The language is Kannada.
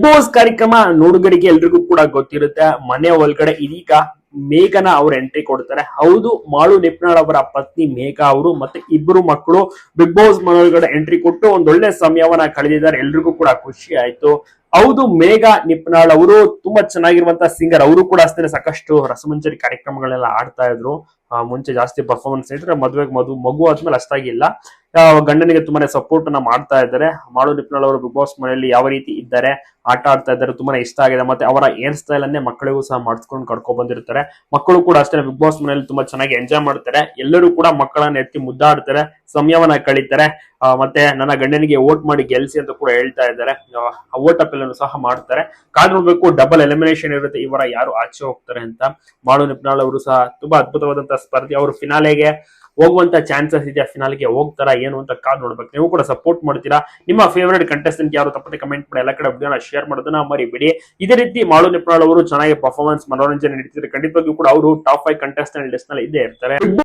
ಬಾಸ್ ಕಾರ್ಯಕ್ರಮ ನೋಡುಗರಿಗೆ ಎಲ್ರಿಗೂ ಕೂಡ ಗೊತ್ತಿರುತ್ತೆ. ಮನೆ ಒಳಗಡೆ ಇದೀಗ ಮೇಘನ ಅವ್ರ ಎಂಟ್ರಿ ಕೊಡ್ತಾರೆ. ಹೌದು, ಮಾಳು ನಿಪ್ನಾಳ್ ಅವರ ಪತ್ನಿ ಮೇಘ ಅವರು ಮತ್ತೆ ಇಬ್ಬರು ಮಕ್ಕಳು ಬಿಗ್ ಬಾಸ್ ಮನೆಯೊಳಗಡೆ ಎಂಟ್ರಿ ಕೊಟ್ಟು ಒಂದೊಳ್ಳೆ ಸಮಯವನ್ನ ಕಳೆದಿದ್ದಾರೆ. ಎಲ್ರಿಗೂ ಕೂಡ ಖುಷಿ ಆಯ್ತು. ಹೌದು, ಮೇಘ ನಿಪ್ನಾಳ್ ಅವರು ತುಂಬಾ ಚೆನ್ನಾಗಿರುವಂತ ಸಿಂಗರ್. ಅವರು ಕೂಡ ಅಷ್ಟೇ ಸಾಕಷ್ಟು ರಸಮಂಜರಿ ಕಾರ್ಯಕ್ರಮಗಳೆಲ್ಲ ಆಡ್ತಾ ಇದ್ರು. ಮುಂಚೆ ಜಾಸ್ತಿ ಪರ್ಫಾರ್ಮೆನ್ಸ್ ಇದ್ರೆ ಮದುವೆಗೆ ಮಗು ಆದ್ಮೇಲೆ ಅಷ್ಟಾಗಿಲ್ಲ. ಗಂಡನಿಗೆ ತುಂಬಾನೇ ಸಪೋರ್ಟ್ ಅನ್ನ ಮಾಡ್ತಾ ಇದ್ದಾರೆ. ಮಾಳು ನಿಪ್ನಾಳ್ ಅವರು ಬಿಗ್ ಬಾಸ್ ಮನೆಯಲ್ಲಿ ಯಾವ ರೀತಿ ಇದ್ದಾರೆ, ಆಟ ಆಡ್ತಾ ಇದ್ದಾರೆ, ತುಂಬಾನೇ ಇಷ್ಟ ಆಗಿದೆ. ಮತ್ತೆ ಅವರ ಹೇರ್ ಸ್ಟೈಲ್ ಅನ್ನೇ ಮಕ್ಕಳಿಗೂ ಸಹ ಮಾಡಿಸ್ಕೊಂಡು ಕರ್ಕೊಂಡ್ ಬಂದಿರ್ತಾರೆ. ಮಕ್ಕಳು ಕೂಡ ಅಷ್ಟೇ ಬಿಗ್ ಬಾಸ್ ಮನೆಯಲ್ಲಿ ತುಂಬಾ ಚೆನ್ನಾಗಿ ಎಂಜಾಯ್ ಮಾಡ್ತಾರೆ. ಎಲ್ಲರೂ ಕೂಡ ಮಕ್ಕಳನ್ನ ಎತ್ತಿ ಮುದ್ದಾಡ್ತಾರೆ, ಸಮಯವನ್ನ ಕಳೀತಾರೆ. ಮತ್ತೆ ನನ್ನ ಗಂಡನಿಗೆ ವೋಟ್ ಮಾಡಿ ಗೆಲ್ಸಿ ಅಂತ ಕೂಡ ಹೇಳ್ತಾ ಇದ್ದಾರೆ. ವೋಟ್ ಅಪೀಲ್ ಸಹ ಮಾಡ್ತಾರೆ. ಕಾದ್ ನೋಡ್ಬೇಕು, ಡಬಲ್ ಎಲಿಮಿನೇಷನ್ ಇರುತ್ತೆ, ಇವರ ಯಾರು ಆಚೆ ಹೋಗ್ತಾರೆ ಅಂತ. ಮಾಳು ನಿಪ್ನಾಳ್ ಅವರು ಸಹ ತುಂಬಾ ಅದ್ಭುತವಾದಂತಹ ಸ್ಪರ್ಧೆ. ಅವರು ಫಿನಾಲೆಗೆ ಹೋಗುವಂತ ಚಾನ್ಸಸ್ ಇದೆ. ಫಿನಾಲ್ಗೆ ಹೋಗ್ತಾರಾ ಏನು ಅಂತ ಕಾದ್ ನೋಡ್ಬೇಕು. ನೀವು ಕೂಡ ಸಪೋರ್ಟ್ ಮಾಡ್ತೀರಾ. ನಿಮ್ಮ ಫೇವರೇಟ್ ಕಂಟೆಸ್ಟೆಂಟ್ ಯಾರು ತಪ್ಪದೆ ಕಮೆಂಟ್ ಮಾಡಿ. ಎಲ್ಲ ಕಡೆ ವಿಡಿಯೋನ ಶೇರ್ ಮಾಡೋದನ್ನ ಮರಿಬೇಡಿ. ಇದೇ ರೀತಿ ಮಾಳು ನಿಪ್ನಾಳ್ ಅವರು ಚೆನ್ನಾಗಿ ಪರ್ಫಾರ್ಮೆನ್ಸ್ ಮನೋರಂಜನೆ ನೀಡ್ತಿದ್ದಾರೆ. ಖಂಡಿತವಾಗಿಯೂ ಕೂಡ ಅವರು ಟಾಪ್ 5 ಕಂಟೆಸ್ಟೆಂಟ್ ಲಿಸ್ಟ್ ನಲ್ಲಿ ಇದ್ದೇ ಇರ್ತಾರೆ.